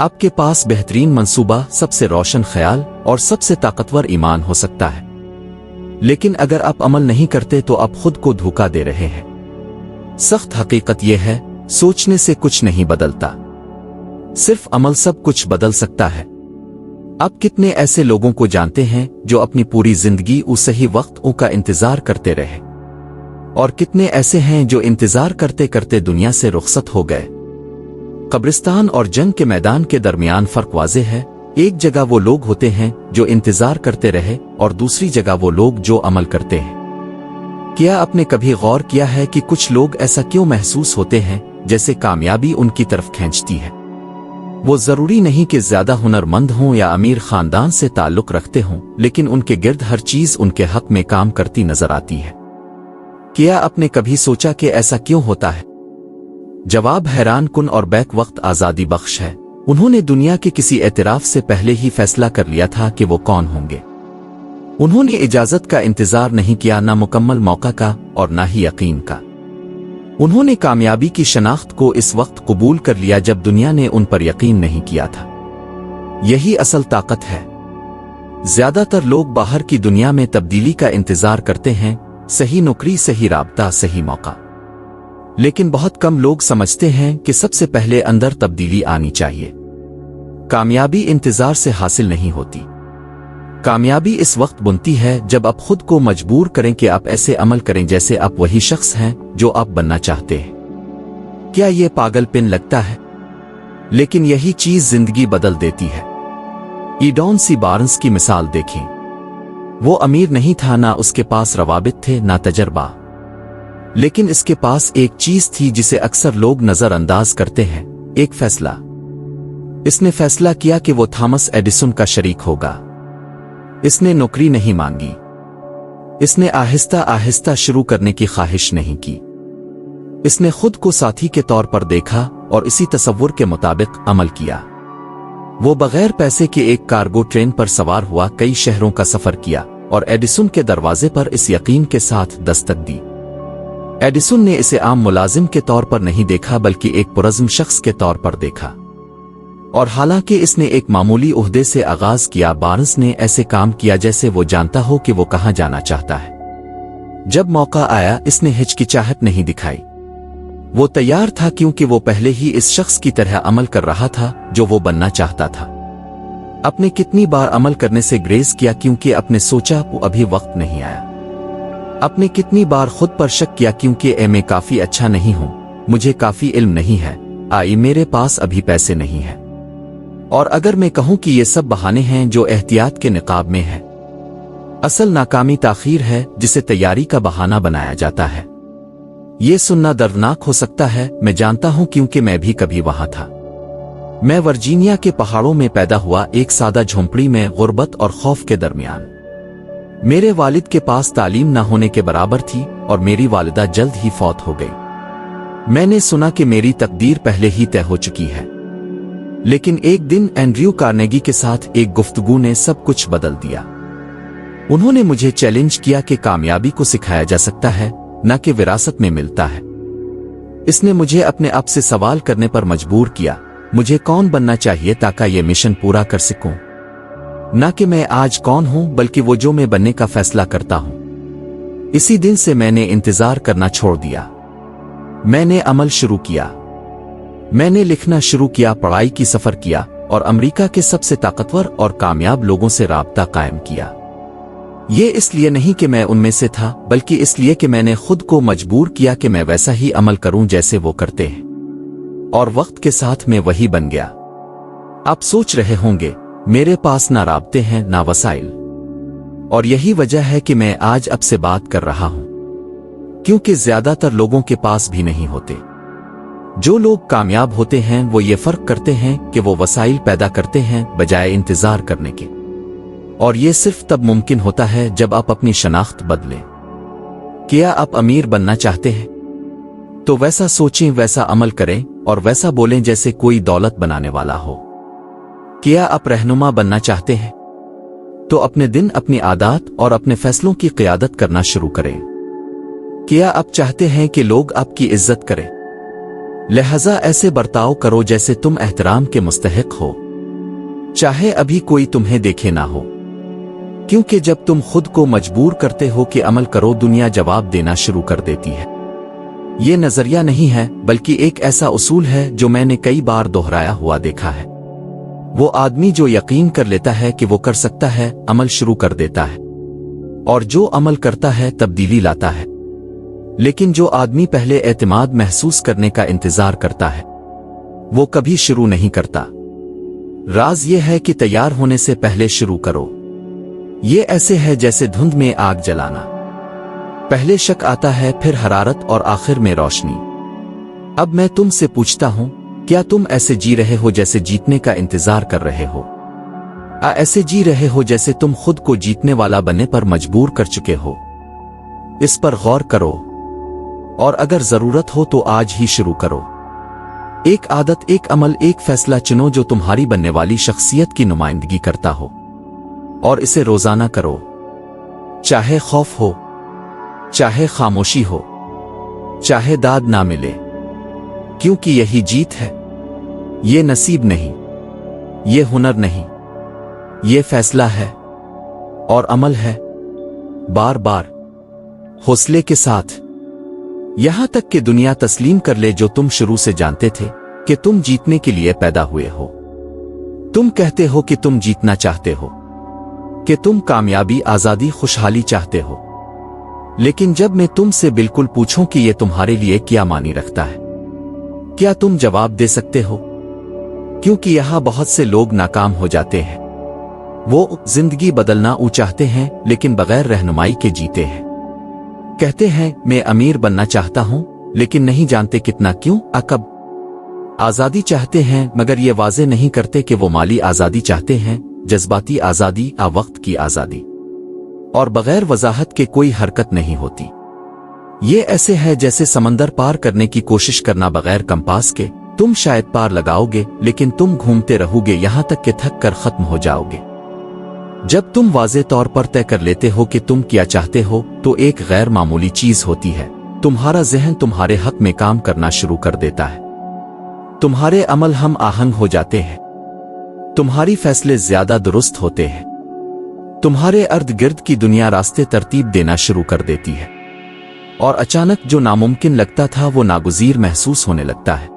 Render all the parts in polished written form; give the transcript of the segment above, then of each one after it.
आपके पास बेहतरीन मंसूबा, सबसे रोशन ख्याल और सबसे ताकतवर ईमान हो सकता है, लेकिन अगर आप अमल नहीं करते तो आप खुद को धोखा दे रहे हैं। सख्त हकीकत यह है, सोचने से कुछ नहीं बदलता, सिर्फ अमल सब कुछ बदल सकता है। आप कितने ऐसे लोगों को जानते हैं जो अपनी पूरी जिंदगी उस सही वक्त का इंतजार करते रहे, और कितने ऐसे हैं जो इंतजार करते करते दुनिया से रुखसत हो गए। कब्रिस्तान और जंग के मैदान के दरमियान फर्क वाज़ेह है। एक जगह वो लोग होते हैं जो इंतजार करते रहे और दूसरी जगह वो लोग जो अमल करते हैं। क्या आपने कभी गौर किया है कि कुछ लोग ऐसा क्यों महसूस होते हैं जैसे कामयाबी उनकी तरफ खींचती है? वो जरूरी नहीं कि ज्यादा हुनरमंद हों या अमीर खानदान से ताल्लुक रखते हों, लेकिन उनके गिर्द हर चीज उनके हक में काम करती नजर आती है। क्या आपने कभी सोचा कि ऐसा क्यों होता है? जवाब हैरान कुन और बैक वक्त आजादी बख्श है। उन्होंने दुनिया के किसी एतराफ से पहले ही फैसला कर लिया था कि वो कौन होंगे। उन्होंने इजाजत का इंतजार नहीं किया, ना मुकम्मल मौका का और ना ही यकीन का। उन्होंने कामयाबी की शनाख्त को इस वक्त कबूल कर लिया जब दुनिया ने उन पर यकीन नहीं किया था। यही असल ताकत है। ज्यादातर लोग बाहर की दुनिया में तब्दीली का इंतजार करते हैं, सही नौकरी, सही राबता, सही मौका, लेकिन बहुत कम लोग समझते हैं कि सबसे पहले अंदर तब्दीली आनी चाहिए। कामयाबी इंतजार से हासिल नहीं होती। कामयाबी इस वक्त बुनती है जब आप खुद को मजबूर करें कि आप ऐसे अमल करें जैसे आप वही शख्स हैं जो आप बनना चाहते हैं। क्या यह पागलपन लगता है? लेकिन यही चीज जिंदगी बदल देती है। ईडॉन सी बार्न्स की मिसाल देखें। वो अमीर नहीं था, ना उसके पास रवाबित थे, ना तजर्बा, लेकिन इसके पास एक चीज थी जिसे अक्सर लोग नजरअंदाज करते हैं, एक फैसला। इसने फैसला किया कि वो थॉमस एडिसन का शरीक होगा। इसने नौकरी नहीं मांगी, इसने आहिस्ता आहिस्ता शुरू करने की ख्वाहिश नहीं की। इसने खुद को साथी के तौर पर देखा और इसी तसव्वुर के मुताबिक अमल किया। वो बगैर पैसे के एक कार्गो ट्रेन पर सवार हुआ, कई शहरों का सफर किया और एडिसन के दरवाजे पर इस यकीन के साथ दस्तक दी। एडिसन ने इसे आम मुलाजिम के तौर पर नहीं देखा बल्कि एक पुरज़्म शख्स के तौर पर देखा, और हालांकि इसने एक मामूली ओहदे से आगाज किया, बार्न्स ने ऐसे काम किया जैसे वो जानता हो कि वो कहां जाना चाहता है। जब मौका आया, इसने हिचकिचाहट नहीं दिखाई। वो तैयार था क्योंकि वो पहले ही इस शख्स की तरह अमल कर रहा था जो वो बनना चाहता था। अपने कितनी बार अमल करने से ग्रेज किया क्योंकि अपने सोचा वो अभी वक्त नहीं आया। अपने कितनी बार खुद पर शक किया क्योंकि मैं काफी अच्छा नहीं हूं, मुझे काफी इल्म नहीं है, मेरे पास अभी पैसे नहीं है। और अगर मैं कहूं कि ये सब बहाने हैं जो एहतियात के निकाब में है, असल नाकामी ताखीर है जिसे तैयारी का बहाना बनाया जाता है। ये सुनना दर्दनाक हो सकता है, मैं जानता हूं, क्योंकि मैं भी कभी वहां था। मैं वर्जीनिया के पहाड़ों में पैदा हुआ, एक सादा झोंपड़ी में, गुर्बत और खौफ के दरमियान। मेरे वालिद के पास तालीम न होने के बराबर थी और मेरी वालिदा जल्द ही फौत हो गई। मैंने सुना कि मेरी तकदीर पहले ही तय हो चुकी है, लेकिन एक दिन एंड्रयू कार्नेगी के साथ एक गुफ्तगू ने सब कुछ बदल दिया। उन्होंने मुझे चैलेंज किया कि कामयाबी को सिखाया जा सकता है, न कि विरासत में मिलता है। इसने मुझे अपने आप से सवाल करने पर मजबूर किया, मुझे कौन बनना चाहिए ताकि ये मिशन पूरा कर सकूं, न कि मैं आज कौन हूं बल्कि वो जो मैं बनने का फैसला करता हूं। इसी दिन से मैंने इंतजार करना छोड़ दिया। मैंने अमल शुरू किया। मैंने लिखना शुरू किया, पढ़ाई की सफर किया और अमेरिका के सबसे ताकतवर और कामयाब लोगों से राब्ता कायम किया। ये इसलिए नहीं कि मैं उनमें से था, बल्कि इसलिए कि मैंने खुद को मजबूर किया कि मैं वैसा ही अमल करूं जैसे वो करते हैं, और वक्त के साथ मैं वही बन गया। आप सोच रहे होंगे, मेरे पास ना राब्ते हैं ना वसाइल, और यही वजह है कि मैं आज आपसे बात कर रहा हूं, क्योंकि ज्यादातर लोगों के पास भी नहीं होते। जो लोग कामयाब होते हैं वो ये फर्क करते हैं कि वो वसाइल पैदा करते हैं बजाय इंतजार करने के, और ये सिर्फ तब मुमकिन होता है जब आप अपनी शनाख्त बदलें। क्या आप अमीर बनना चाहते हैं? तो वैसा सोचें, वैसा अमल करें और वैसा बोलें जैसे कोई दौलत बनाने वाला हो। क्या आप रहनुमा बनना चाहते हैं? तो अपने दिन, अपनी आदत और अपने फैसलों की क़ियादत करना शुरू करें। क्या आप चाहते हैं कि लोग आपकी इज्जत करें? लिहाजा ऐसे बर्ताव करो जैसे तुम एहतराम के मुस्तहिक हो, चाहे अभी कोई तुम्हें देखे ना हो। क्योंकि जब तुम खुद को मजबूर करते हो कि अमल करो, दुनिया जवाब देना शुरू कर देती है। ये नजरिया नहीं है, बल्कि एक ऐसा उसूल है जो मैंने कई बार दोहराया हुआ देखा है। वो आदमी जो यकीन कर लेता है कि वो कर सकता है, अमल शुरू कर देता है, और जो अमल करता है तब्दीली लाता है। लेकिन जो आदमी पहले एतमाद महसूस करने का इंतजार करता है, वो कभी शुरू नहीं करता। राज ये है कि तैयार होने से पहले शुरू करो। ये ऐसे है जैसे धुंध में आग जलाना, पहले शक आता है, फिर हरारत और आखिर में रोशनी। अब मैं तुमसे पूछता हूं, क्या तुम ऐसे जी रहे हो जैसे जीतने का इंतजार कर रहे हो? ऐसे जी रहे हो जैसे तुम खुद को जीतने वाला बनने पर मजबूर कर चुके हो? इस पर गौर करो, और अगर जरूरत हो तो आज ही शुरू करो। एक आदत, एक अमल, एक फैसला चुनो जो तुम्हारी बनने वाली शख्सियत की नुमाइंदगी करता हो, और इसे रोजाना करो। चाहे खौफ हो, चाहे खामोशी हो, चाहे दाद ना मिले, क्योंकि यही जीत है। ये नसीब नहीं, ये हुनर नहीं, ये फैसला है और अमल है, बार बार हौसले के साथ, यहां तक कि दुनिया तस्लीम कर ले जो तुम शुरू से जानते थे कि तुम जीतने के लिए पैदा हुए हो। तुम कहते हो कि तुम जीतना चाहते हो, कि तुम कामयाबी, आजादी, खुशहाली चाहते हो। लेकिन जब मैं तुमसे बिल्कुल पूछूं कि यह तुम्हारे लिए क्या मानी रखता है, क्या तुम जवाब दे सकते हो? क्योंकि यहां बहुत से लोग नाकाम हो जाते हैं। वो जिंदगी बदलना चाहते हैं, लेकिन बगैर रहनुमाई के जीते हैं। कहते हैं मैं अमीर बनना चाहता हूं, लेकिन नहीं जानते कितना, क्यों, कब। आजादी चाहते हैं, मगर ये वाजे नहीं करते कि वो माली आजादी चाहते हैं, जज्बाती आजादी, वक्त की आजादी, और बगैर वजाहत के कोई हरकत नहीं होती। ये ऐसे है जैसे समंदर पार करने की कोशिश करना बगैर कंपास के। तुम शायद पार लगाओगे, लेकिन तुम घूमते रहोगे यहां तक कि थक कर खत्म हो जाओगे। जब तुम वाज़े तौर पर तय कर लेते हो कि तुम क्या चाहते हो, तो एक गैर मामूली चीज होती है, तुम्हारा जहन तुम्हारे हक में काम करना शुरू कर देता है। तुम्हारे अमल हम आहंग हो जाते हैं, तुम्हारी फैसले ज्यादा दुरुस्त होते हैं, तुम्हारे अर्द गिर्द की दुनिया रास्ते तरतीब देना शुरू कर देती है, और अचानक जो नामुमकिन लगता था वो नागुज़ीर महसूस होने लगता है।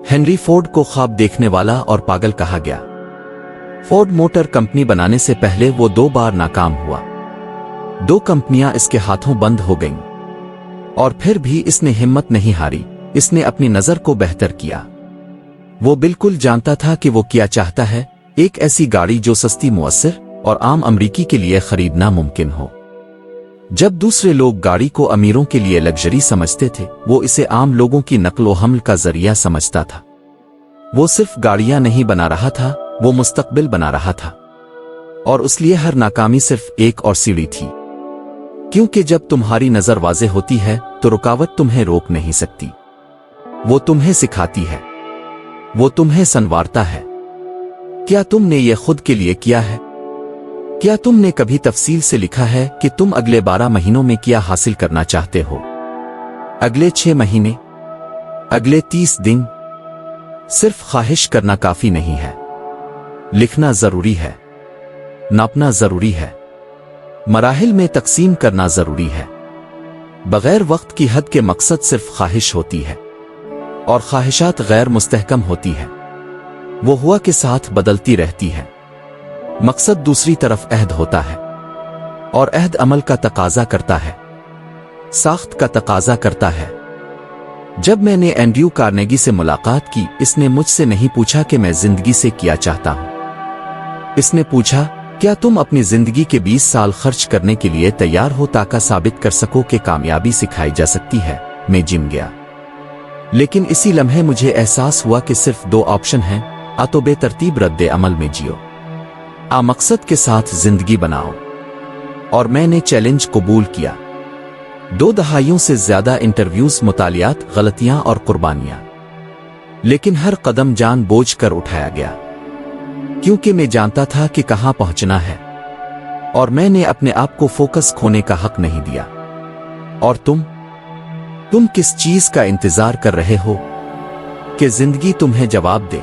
हेनरी फोर्ड को ख्वाब देखने वाला और पागल कहा गया। फोर्ड मोटर कंपनी बनाने से पहले वो 2 बार नाकाम हुआ। 2 कंपनियां इसके हाथों बंद हो गईं, और फिर भी इसने हिम्मत नहीं हारी। इसने अपनी नजर को बेहतर किया। वो बिल्कुल जानता था कि वो क्या चाहता है, एक ऐसी गाड़ी जो सस्ती, मुअस्सर और आम अमरीकी के लिए खरीदना मुमकिन हो। जब दूसरे लोग गाड़ी को अमीरों के लिए लग्जरी समझते थे, वो इसे आम लोगों की नक्लो हमल का जरिया समझता था। वो सिर्फ गाड़ियां नहीं बना रहा था, वो मुस्तकबिल बना रहा था, और इसलिए हर नाकामी सिर्फ एक और सीढ़ी थी। क्योंकि जब तुम्हारी नजर वाज़े होती है तो रुकावट तुम्हें रोक नहीं सकती। वो तुम्हें सिखाती है, वो तुम्हें संवारता है। क्या तुमने ये खुद के लिए किया है? क्या तुमने कभी तफसील से लिखा है कि तुम अगले 12 महीनों में क्या हासिल करना चाहते हो? अगले 6 महीने, अगले 30 दिन? सिर्फ ख्वाहिश करना काफी नहीं है, लिखना जरूरी है, नापना जरूरी है, मराहिल में तकसीम करना जरूरी है। बगैर वक्त की हद के मकसद सिर्फ ख्वाहिश होती है, और ख्वाहिशात गैर मुस्तहकम होती है, वो हुआ के साथ बदलती रहती है। मकसद दूसरी तरफ अहद होता है, और अहद अमल का तकाजा करता है, साख्त का तकाजा करता है। जब मैंने एंड्रयू कार्नेगी से मुलाकात की, इसने मुझसे नहीं पूछा कि मैं जिंदगी से क्या चाहता हूं। इसने पूछा, क्या तुम अपनी जिंदगी के 20 साल खर्च करने के लिए तैयार हो ताकि साबित कर सको कि कामयाबी सिखाई जा सकती है? मैं जिम गया, लेकिन इसी लम्हे मुझे एहसास हुआ कि सिर्फ 2 ऑप्शन हैं, आ तो बेतरतीब रद्द अमल में जियो, आ मकसद के साथ जिंदगी बनाओ। और मैंने चैलेंज कबूल किया। 2 दहाइयों से ज्यादा इंटरव्यूज, मुतालियात, गलतियां और कुर्बानियां, लेकिन हर कदम जान बोझ कर उठाया गया, क्योंकि मैं जानता था कि कहां पहुंचना है, और मैंने अपने आप को फोकस खोने का हक नहीं दिया। और तुम किस चीज का इंतजार कर रहे हो? कि जिंदगी तुम्हें जवाब दे,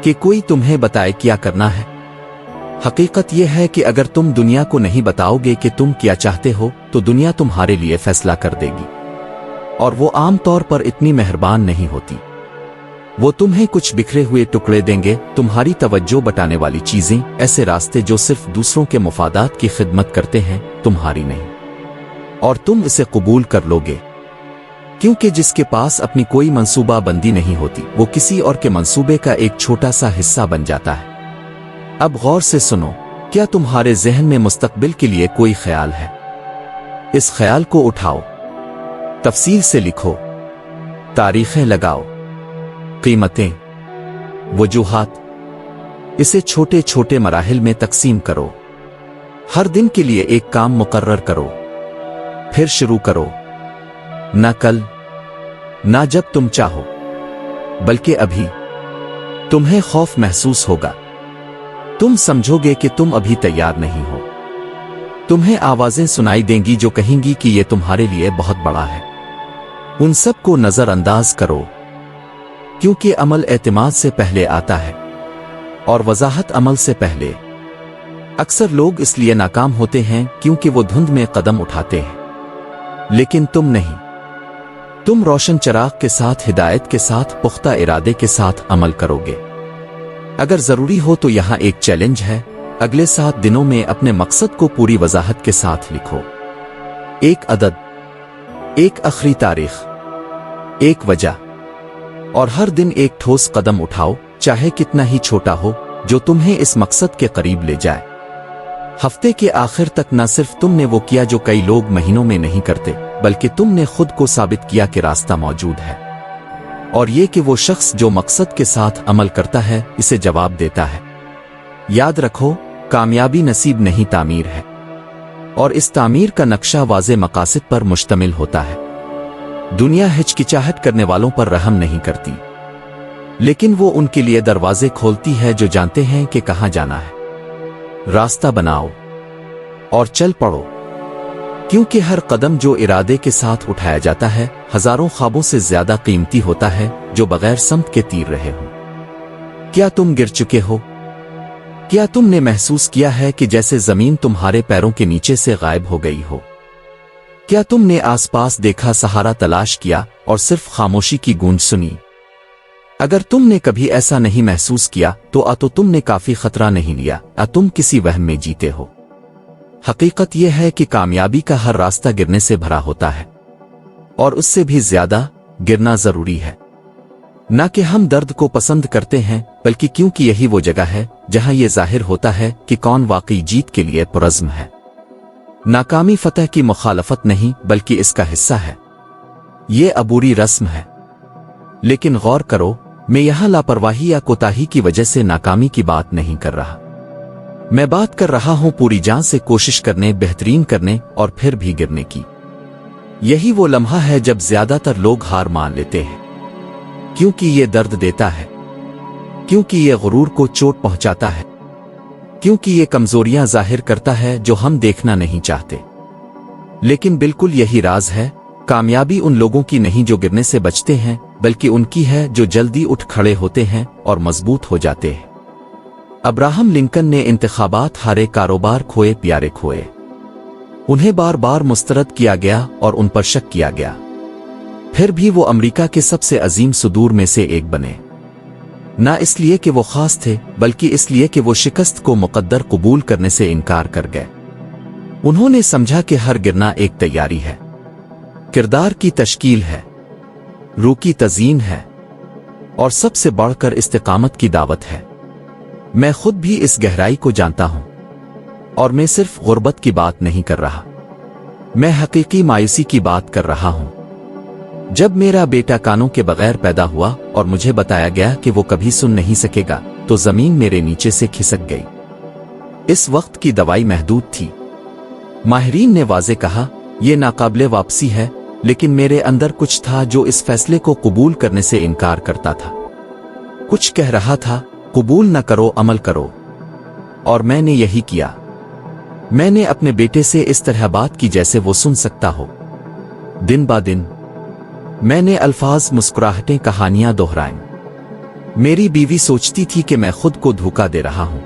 कि कोई तुम्हें बताए क्या करना है। हकीकत यह है कि अगर तुम दुनिया को नहीं बताओगे कि तुम क्या चाहते हो तो दुनिया तुम्हारे लिए फैसला कर देगी, और वो आम तौर पर इतनी मेहरबान नहीं होती। वो तुम्हें कुछ बिखरे हुए टुकड़े देंगे, तुम्हारी तवज्जो बटाने वाली चीजें, ऐसे रास्ते जो सिर्फ दूसरों के मुफादात की खिदमत करते हैं, तुम्हारी नहीं, और तुम इसे कबूल कर लोगे। क्योंकि जिसके पास अपनी कोई मंसूबा बंदी नहीं होती वो किसी और के मंसूबे का एक छोटा सा हिस्सा बन जाता है। अब गौर से सुनो, क्या तुम्हारे जहन में मुस्तकबिल के लिए कोई ख्याल है? इस ख्याल को उठाओ, तफसील से लिखो, तारीखें लगाओ, कीमतें, वजूहात, इसे छोटे छोटे मराहिल में तकसीम करो। हर दिन के लिए एक काम मुकर्रर करो, फिर शुरू करो। ना कल, ना जब तुम चाहो, बल्कि अभी। तुम्हें खौफ महसूस होगा, तुम समझोगे कि तुम अभी तैयार नहीं हो। तुम्हें आवाजें सुनाई देंगी जो कहेंगी कि यह तुम्हारे लिए बहुत बड़ा है। उन सब को नजरअंदाज करो, क्योंकि अमल एतमाद से पहले आता है और वजाहत अमल से पहले। अक्सर लोग इसलिए नाकाम होते हैं क्योंकि वो धुंध में कदम उठाते हैं, लेकिन तुम नहीं। तुम रोशन चिराग के साथ, हिदायत के साथ, पुख्ता इरादे के साथ अमल करोगे। अगर जरूरी हो तो यहां एक चैलेंज है, अगले 7 दिनों में अपने मकसद को पूरी वजाहत के साथ लिखो। एक अदद, एक आखिरी तारीख, एक वजह, और हर दिन एक ठोस कदम उठाओ, चाहे कितना ही छोटा हो, जो तुम्हें इस मकसद के करीब ले जाए। हफ्ते के आखिर तक न सिर्फ तुमने वो किया जो कई लोग महीनों में नहीं करते, बल्कि तुमने खुद को साबित किया कि रास्ता मौजूद है, और ये कि वो शख्स जो मकसद के साथ अमल करता है इसे जवाब देता है। याद रखो, कामयाबी नसीब नहीं, तामीर है, और इस तामीर का नक्शा वाज़े मकासद पर मुश्तमिल होता है। दुनिया हिचकिचाहट करने वालों पर रहम नहीं करती, लेकिन वो उनके लिए दरवाजे खोलती है जो जानते हैं कि कहां जाना है। रास्ता बनाओ और चल पड़ो, क्योंकि हर कदम जो इरादे के साथ उठाया जाता है हजारों ख्वाबों से ज्यादा कीमती होता है जो बगैर समत के तीर रहे हों। क्या तुम गिर चुके हो? क्या तुमने महसूस किया है कि जैसे जमीन तुम्हारे पैरों के नीचे से गायब हो गई हो? क्या तुमने आसपास देखा, सहारा तलाश किया और सिर्फ खामोशी की गूंज सुनी? अगर तुमने कभी ऐसा नहीं महसूस किया तो तुमने काफी खतरा नहीं लिया, तुम किसी वहम में जीते हो। हकीकत यह है कि कामयाबी का हर रास्ता गिरने से भरा होता है, और उससे भी ज्यादा गिरना जरूरी है। न कि हम दर्द को पसंद करते हैं, बल्कि क्योंकि यही वो जगह है जहां यह जाहिर होता है कि कौन वाकई जीत के लिए पुरज़्म है। नाकामी फतह की मुखालफत नहीं, बल्कि इसका हिस्सा है। ये अबूरी रस्म है। लेकिन गौर करो, मैं यहां लापरवाही या कोताही की वजह से नाकामी की बात नहीं कर रहा। मैं बात कर रहा हूं पूरी जान से कोशिश करने, बेहतरीन करने और फिर भी गिरने की। यही वो लम्हा है जब ज्यादातर लोग हार मान लेते हैं, क्योंकि ये दर्द देता है, क्योंकि ये गुरूर को चोट पहुंचाता है, क्योंकि ये कमजोरियां जाहिर करता है जो हम देखना नहीं चाहते। लेकिन बिल्कुल यही राज है। कामयाबी उन लोगों की नहीं जो गिरने से बचते हैं, बल्कि उनकी है जो जल्दी उठ खड़े होते हैं और मजबूत हो जाते हैं। अब्राहम लिंकन ने इंतखाबात हारे, कारोबार खोए, प्यारे खोए। उन्हें बार बार मुस्तरद किया गया और उन पर शक किया गया, फिर भी वो अमेरिका के सबसे अजीम सुदूर में से एक बने। ना इसलिए कि वो खास थे, बल्कि इसलिए कि वो शिकस्त को मुकद्दर कबूल करने से इनकार कर गए। उन्होंने समझा कि हर गिरना एक तैयारी है, किरदार की तश्कील है, रूह की तज़ीन है, और सबसे बढ़कर इस्तिकामत की दावत है। मैं खुद भी इस गहराई को जानता हूं, और मैं सिर्फ गुर्बत की बात नहीं कर रहा, मैं हकीकी मायूसी की बात कर रहा हूं। जब मेरा बेटा कानों के बगैर पैदा हुआ और मुझे बताया गया कि वो कभी सुन नहीं सकेगा, तो जमीन मेरे नीचे से खिसक गई। इस वक्त की दवाई महदूद थी। माहिरीन ने वाज़े कहा, यह नाकाबिले वापसी है, लेकिन मेरे अंदर कुछ था जो इस फैसले को कबूल करने से इनकार करता था। कुछ कह रहा था, कबूल न करो, अमल करो। और मैंने यही किया। मैंने अपने बेटे से इस तरह बात की जैसे वो सुन सकता हो। दिन बा दिन मैंने अल्फाज, मुस्कुराहटें, कहानियां दोहराईं। मेरी बीवी सोचती थी कि मैं खुद को धोखा दे रहा हूं,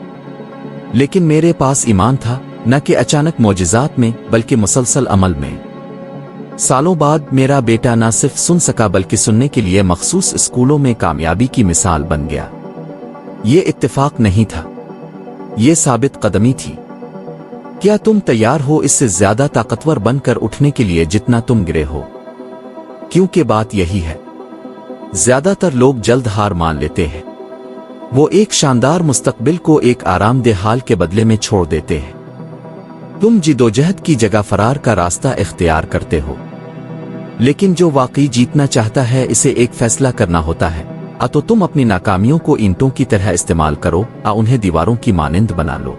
लेकिन मेरे पास ईमान था, न कि अचानक मोजिज़ात में बल्कि मुसलसल अमल में। सालों बाद मेरा बेटा न सिर्फ सुन सका बल्कि सुनने के लिए मखसूस स्कूलों में कामयाबी की मिसाल बन गया। ये इत्तेफाक नहीं था, ये साबित कदमी थी। क्या तुम तैयार हो इससे ज्यादा ताकतवर बनकर उठने के लिए जितना तुम गिरे हो? क्योंकि बात यही है, ज्यादातर लोग जल्द हार मान लेते हैं। वो एक शानदार मुस्तकबिल को एक आरामदेह हाल के बदले में छोड़ देते हैं। तुम जिदोजहद की जगह फरार का रास्ता इख्तियार करते हो, लेकिन जो वाकई जीतना चाहता है इसे एक फैसला करना होता है। तो तुम अपनी नाकामियों को ईंटों की तरह इस्तेमाल करो, उन्हें दीवारों की मानिंद बना लो।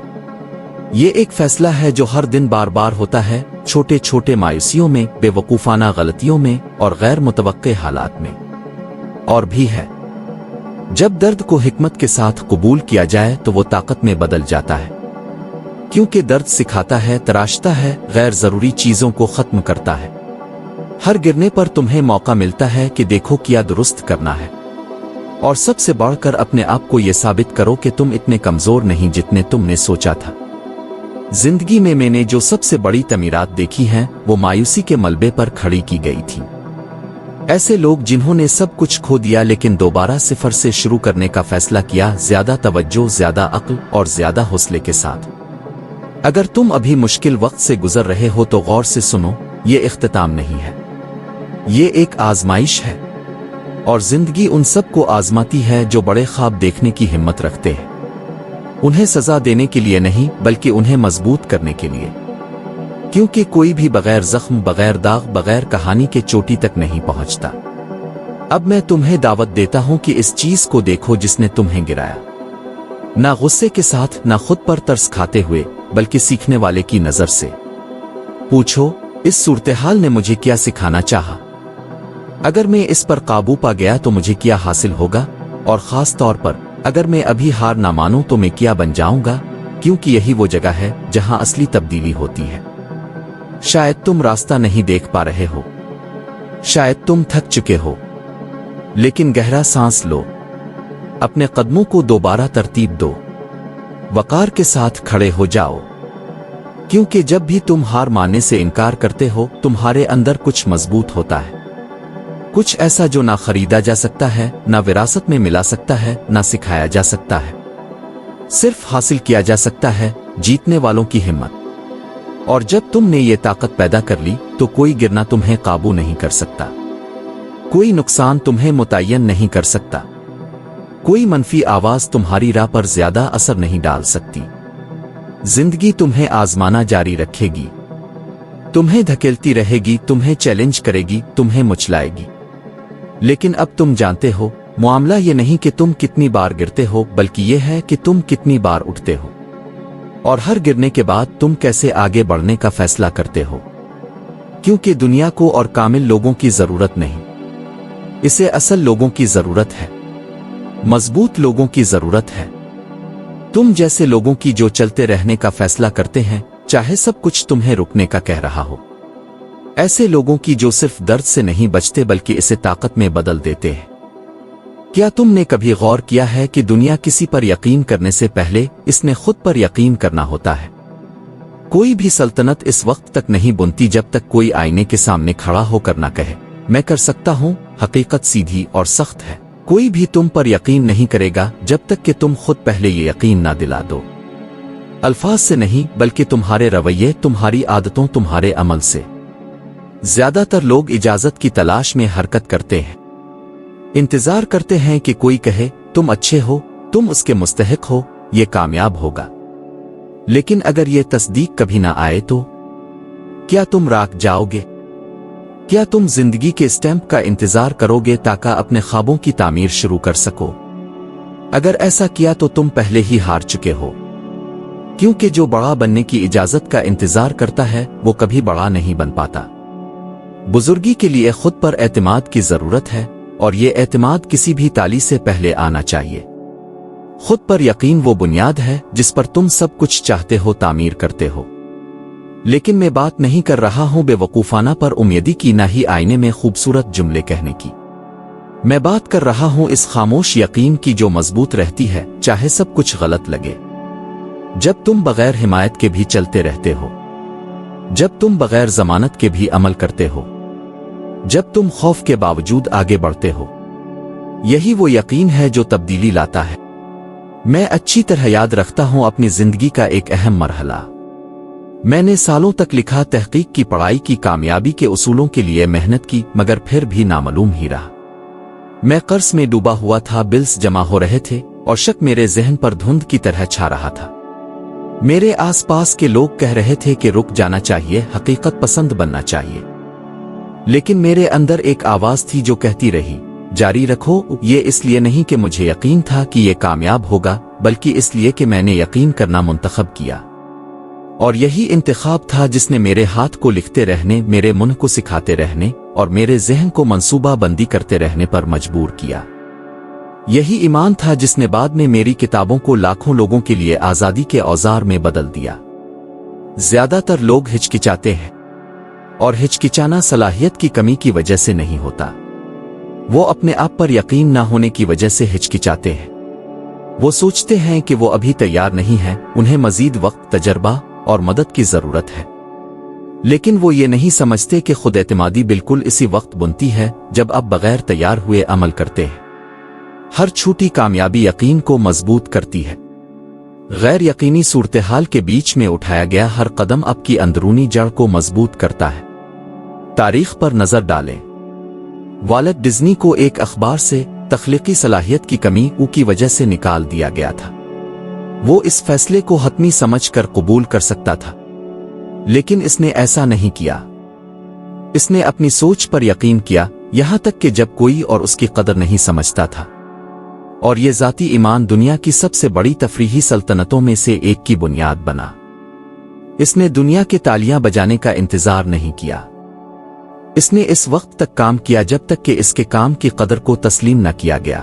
ये एक फैसला है जो हर दिन बार बार होता है, छोटे छोटे मायूसियों में, बेवकूफाना गलतियों में और गैर मुतवक्के हालात में। और भी है, जब दर्द को हिकमत के साथ कबूल किया जाए तो वो ताकत में बदल जाता है, क्योंकि दर्द सिखाता है, तराशता है, गैर जरूरी चीजों को खत्म करता है। हर गिरने पर तुम्हें मौका मिलता है कि देखो क्या दुरुस्त करना है, और सबसे बढ़कर अपने आप को यह साबित करो कि तुम इतने कमजोर नहीं जितने तुमने सोचा था। जिंदगी में मैंने जो सबसे बड़ी तमीरात देखी हैं वो मायूसी के मलबे पर खड़ी की गई थी। ऐसे लोग जिन्होंने सब कुछ खो दिया लेकिन दोबारा सिफर से शुरू करने का फैसला किया, ज्यादा तवज्जो, ज्यादा अक्ल और ज्यादा हौसले के साथ। अगर तुम अभी मुश्किल वक्त से गुजर रहे हो तो गौर से सुनो, ये इख्तिताम नहीं है, ये एक आजमाइश है। और जिंदगी उन सब को आजमाती है जो बड़े ख्वाब देखने की हिम्मत रखते हैं, उन्हें सजा देने के लिए नहीं बल्कि उन्हें मजबूत करने के लिए। क्योंकि कोई भी बगैर जख्म, बगैर दाग, बगैर कहानी के चोटी तक नहीं पहुंचता। अब मैं तुम्हें दावत देता हूं कि इस चीज को देखो जिसने तुम्हें गिराया, ना गुस्से के साथ, ना खुद पर तरस खाते हुए, बल्कि सीखने वाले की नजर से। पूछो, इस सूरत-ए-हाल ने मुझे क्या सिखाना चाहा? अगर मैं इस पर काबू पा गया तो मुझे क्या हासिल होगा? और खास तौर पर अगर मैं अभी हार ना मानूं तो मैं क्या बन जाऊंगा? क्योंकि यही वो जगह है जहां असली तब्दीली होती है। शायद तुम रास्ता नहीं देख पा रहे हो, शायद तुम थक चुके हो, लेकिन गहरा सांस लो, अपने कदमों को दोबारा तरतीब दो, वकार के साथ खड़े हो जाओ। क्योंकि जब भी तुम हार मानने से इनकार करते हो, तुम्हारे अंदर कुछ मजबूत होता है, कुछ ऐसा जो ना खरीदा जा सकता है, ना विरासत में मिला सकता है, ना सिखाया जा सकता है, सिर्फ हासिल किया जा सकता है, जीतने वालों की हिम्मत। और जब तुमने ये ताकत पैदा कर ली तो कोई गिरना तुम्हें काबू नहीं कर सकता, कोई नुकसान तुम्हें मुतय्यन नहीं कर सकता, कोई मनफी आवाज तुम्हारी राह पर ज्यादा असर नहीं डाल सकती। जिंदगी तुम्हें आजमाना जारी रखेगी, तुम्हें धकेलती रहेगी, तुम्हें चैलेंज करेगी, तुम्हें मुचलाएगी। लेकिन अब तुम जानते हो, मामला ये नहीं कि तुम कितनी बार गिरते हो, बल्कि ये है कि तुम कितनी बार उठते हो, और हर गिरने के बाद तुम कैसे आगे बढ़ने का फैसला करते हो। क्योंकि दुनिया को और कामिल लोगों की जरूरत नहीं, इसे असल लोगों की जरूरत है, मजबूत लोगों की जरूरत है। तुम जैसे लोगों की जो चलते रहने का फैसला करते हैं, चाहे सब कुछ तुम्हें रुकने का कह रहा हो। ऐसे लोगों की जो सिर्फ दर्द से नहीं बचते बल्कि इसे ताकत में बदल देते हैं। क्या तुमने कभी गौर किया है कि दुनिया किसी पर यकीन करने से पहले इसने खुद पर यकीन करना होता है? कोई भी सल्तनत इस वक्त तक नहीं बनती जब तक कोई आईने के सामने खड़ा होकर ना कहे, मैं कर सकता हूं। हकीकत सीधी और सख्त है, कोई भी तुम पर यकीन नहीं करेगा जब तक कि तुम खुद पहले ये यकीन ना दिला दो। अल्फाज से नहीं बल्कि तुम्हारे रवैये, तुम्हारी आदतों, तुम्हारे अमल से। ज्यादातर लोग इजाजत की तलाश में हरकत करते हैं, इंतजार करते हैं कि कोई कहे तुम अच्छे हो, तुम उसके मुस्तहिक हो, ये कामयाब होगा। लेकिन अगर ये तस्दीक कभी ना आए तो क्या तुम राख जाओगे? क्या तुम जिंदगी के स्टैंप का इंतजार करोगे ताकि अपने ख्वाबों की तामीर शुरू कर सको? अगर ऐसा किया तो तुम पहले ही हार चुके हो, क्योंकि जो बड़ा बनने की इजाजत का इंतजार करता है वो कभी बड़ा नहीं बन पाता। बुजुर्गी के लिए खुद पर एतमाद की जरूरत है, और ये एतमाद किसी भी ताली से पहले आना चाहिए। खुद पर यकीन वो बुनियाद है जिस पर तुम सब कुछ चाहते हो तामीर करते हो। लेकिन मैं बात नहीं कर रहा हूं बेवकूफाना पर उम्मीदी की, ना ही आईने में खूबसूरत जुमले कहने की। मैं बात कर रहा हूं इस खामोश यकीन की जो मजबूत रहती है चाहे सब कुछ गलत लगे। जब तुम बगैर हिमायत के भी चलते रहते हो, जब तुम बगैर जमानत के भी अमल करते हो, जब तुम खौफ के बावजूद आगे बढ़ते हो, यही वो यकीन है जो तब्दीली लाता है। मैं अच्छी तरह याद रखता हूं अपनी जिंदगी का एक अहम मरहला। मैंने सालों तक लिखा, तहकीक की, पढ़ाई की, कामयाबी के उसूलों के लिए मेहनत की, मगर फिर भी नामालूम ही रहा। मैं कर्ज में डूबा हुआ था, बिल्स जमा हो रहे थे और शक मेरे जहन पर धुंध की तरह छा रहा था। मेरे आसपास के लोग कह रहे थे कि रुक जाना चाहिए, हकीकत पसंद बनना चाहिए। लेकिन मेरे अंदर एक आवाज थी जो कहती रही, जारी रखो। ये इसलिए नहीं कि मुझे यकीन था कि ये कामयाब होगा, बल्कि इसलिए कि मैंने यकीन करना मुंतखब किया। और यही इंतखाब था जिसने मेरे हाथ को लिखते रहने, मेरे मुंह को सिखाते रहने और मेरे जहन को मंसूबा बंदी करते रहने पर मजबूर किया। यही ईमान था जिसने बाद में मेरी किताबों को लाखों लोगों के लिए आजादी के औजार में बदल दिया। ज्यादातर लोग हिचकिचाते हैं, और हिचकिचाना सलाहियत की कमी की वजह से नहीं होता। वो अपने आप पर यकीन ना होने की वजह से हिचकिचाते हैं। वो सोचते हैं कि वो अभी तैयार नहीं है, उन्हें मजीद वक्त, तजर्बा और मदद की जरूरत है। लेकिन वो ये नहीं समझते कि खुद एतमादी बिल्कुल इसी वक्त बुनती है जब आप बगैर तैयार हुए अमल करते हैं। हर छोटी कामयाबी यकीन को मजबूत करती है। गैर यकीनी सूरत-ए-हाल के बीच में उठाया गया हर कदम आपकी अंदरूनी जड़ को मजबूत करता है। तारीख पर नजर डालें। वाल्ट डिज्नी को एक अखबार से तख्लीकी सलाहियत की कमी की वजह से निकाल दिया गया था। वो इस फैसले को हतमी समझकर कबूल कर सकता था, लेकिन इसने ऐसा नहीं किया। इसने अपनी सोच पर यकीन किया, यहां तक कि जब कोई और उसकी कदर नहीं समझता था। और ये ज़ाती ईमान दुनिया की सबसे बड़ी तफरीही सल्तनतों में से एक की बुनियाद बना। इसने दुनिया के तालियां बजाने का इंतजार नहीं किया। इसने इस वक्त तक काम किया जब तक कि इसके काम की कदर को तस्लीम न किया गया।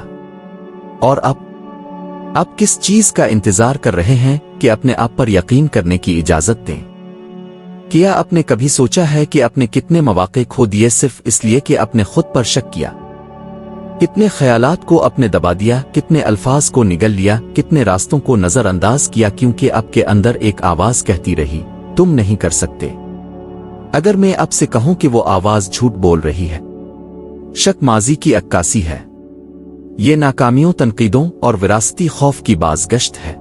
और अब किस चीज का इंतजार कर रहे हैं कि अपने आप पर यकीन करने की इजाजत दें? क्या आपने कभी सोचा है कि आपने कितने मौके खो दिए सिर्फ इसलिए कि आपने खुद पर शक किया? कितने ख्यालात को आपने दबा दिया, कितने अल्फाज को निगल लिया, कितने रास्तों को नजरअंदाज किया क्योंकि आपके अंदर एक आवाज कहती रही, तुम नहीं कर सकते। अगर मैं आपसे कहूं कि वो आवाज झूठ बोल रही है, शक माजी की अक्कासी है, ये नाकामियों, तनकीदों और विरासती खौफ की बाज़गश्त है,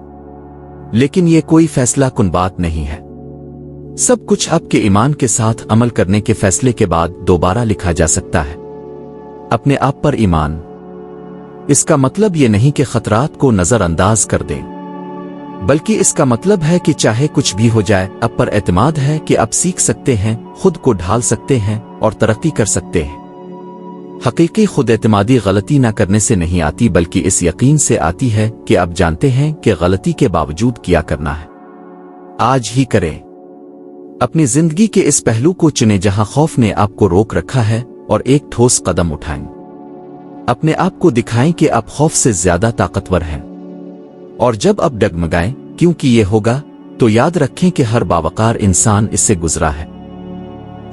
लेकिन ये कोई फैसला कुन बात नहीं है। सब कुछ आपके ईमान के साथ अमल करने के फैसले के बाद दोबारा लिखा जा सकता है। अपने आप पर ईमान। इसका मतलब ये नहीं कि खतरात को नजरअंदाज कर दें, बल्कि इसका मतलब है कि चाहे कुछ भी हो जाए, आप पर एतमाद है कि आप सीख सकते हैं, खुद को ढाल सकते हैं और तरक्की कर सकते हैं। हकीकी खुद एतमादी गलती ना करने से नहीं आती, बल्कि इस यकीन से आती है कि आप जानते हैं कि गलती के बावजूद क्या करना है। आज ही करें। अपनी जिंदगी के इस पहलू को चुनें जहां खौफ ने आपको रोक रखा है और एक ठोस कदम उठाएं। अपने आप को दिखाएं कि आप खौफ से ज्यादा ताकतवर हैं। और जब आप डगमगाएं, क्योंकि ये होगा, तो याद रखें कि हर बावकार इंसान इससे गुजरा है।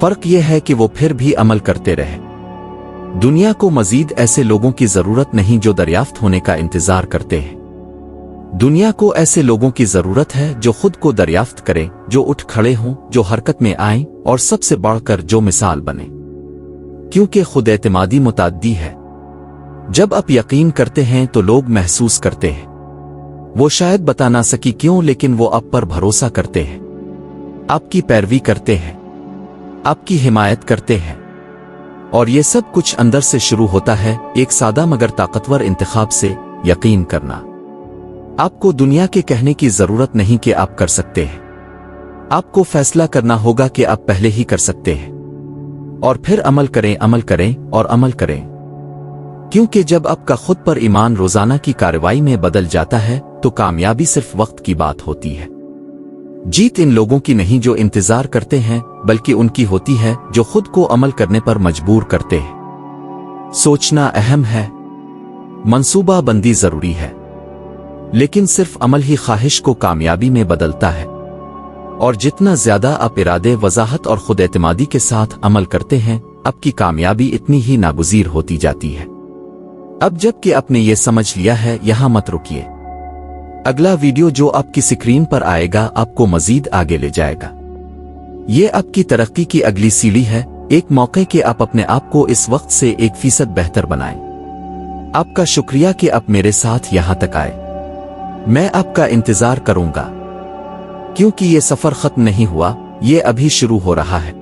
फर्क यह है कि वो फिर भी अमल करते रहे। दुनिया को मजीद ऐसे लोगों की जरूरत नहीं जो दरियाफ्त होने का इंतजार करते हैं। दुनिया को ऐसे लोगों की जरूरत है जो खुद को दरियाफ्त करें, जो उठ खड़े हों, जो हरकत में आएं और सबसे बढ़कर जो मिसाल बने। क्योंकि खुद एतमादी मुताद्दी है। जब आप यकीन करते हैं तो लोग महसूस करते हैं। वो शायद बता ना सकी क्यों, लेकिन वो आप पर भरोसा करते हैं, आपकी पैरवी करते हैं, आपकी हिमायत करते हैं। और ये सब कुछ अंदर से शुरू होता है, एक सादा मगर ताकतवर इंतखाब से, यकीन करना। आपको दुनिया के कहने की जरूरत नहीं कि आप कर सकते हैं। आपको फैसला करना होगा कि आप पहले ही कर सकते हैं, और फिर अमल करें, अमल करें और अमल करें। क्योंकि जब आपका खुद पर ईमान रोजाना की कार्रवाई में बदल जाता है तो कामयाबी सिर्फ वक्त की बात होती है। जीत इन लोगों की नहीं जो इंतजार करते हैं, बल्कि उनकी होती है जो खुद को अमल करने पर मजबूर करते हैं। सोचना अहम है, मंसूबा बंदी जरूरी है, लेकिन सिर्फ अमल ही ख्वाहिश को कामयाबी में बदलता है। اور جتنا زیادہ آپ ارادے وضاحت اور خود اعتمادی کے ساتھ عمل کرتے ہیں آپ کی کامیابی اتنی ہی ناگزیر ہوتی جاتی ہے۔ اب جب کہ آپ نے یہ سمجھ لیا ہے یہاں مت رکیے، اگلا ویڈیو جو آپ کی سکرین پر آئے گا آپ کو مزید آگے لے جائے گا۔ یہ آپ کی ترقی کی اگلی سیڑھی ہے، ایک موقع کہ آپ اپنے آپ کو اس وقت سے 1% بہتر بنائیں۔ آپ کا شکریہ کہ آپ میرے ساتھ یہاں تک آئے، میں آپ کا انتظار کروں گا کیونکہ یہ سفر ختم نہیں ہوا، یہ ابھی شروع ہو رہا ہے۔